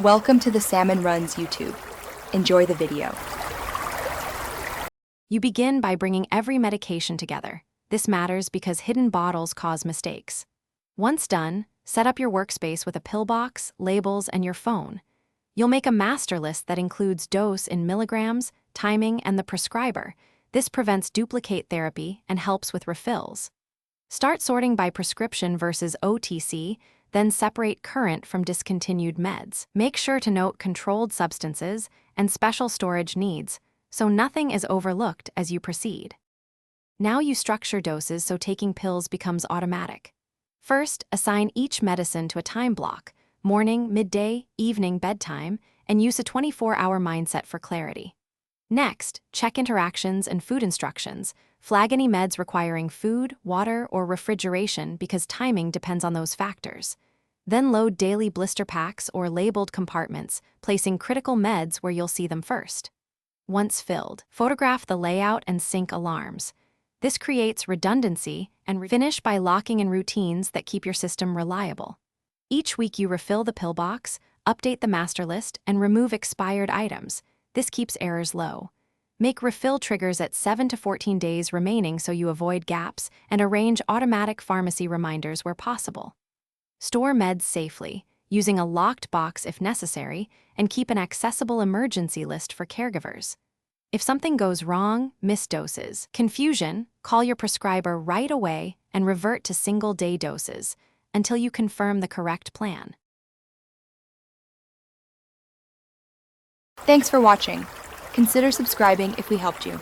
Welcome to the Salmon Runs YouTube. Enjoy the video. You begin by bringing every medication together. This matters because hidden bottles cause mistakes. Once done, set up your workspace with a pill box, labels, and your phone. You'll make a master list that includes dose in milligrams, timing, and the prescriber. This prevents duplicate therapy and helps with refills. Start sorting by prescription versus OTC, then separate current from discontinued meds. Make sure to note controlled substances and special storage needs, so nothing is overlooked as you proceed. Now you structure doses so taking pills becomes automatic. First, assign each medicine to a time block: morning, midday, evening, bedtime, and use a 24-hour mindset for clarity. Next, check interactions and food instructions. Flag any meds requiring food, water, or refrigeration because timing depends on those factors. Then load daily blister packs or labeled compartments, placing critical meds where you'll see them first. Once filled, photograph the layout and sync alarms. This creates redundancy and finish by locking in routines that keep your system reliable. Each week you refill the pill box, update the master list, and remove expired items. This keeps errors low. Make refill triggers at 7 to 14 days remaining so you avoid gaps, and arrange automatic pharmacy reminders where possible. Store meds safely, using a locked box if necessary, and keep an accessible emergency list for caregivers. If something goes wrong, miss doses, confusion, call your prescriber right away and revert to single-day doses until you confirm the correct plan. Thanks for watching. Consider subscribing if we helped you.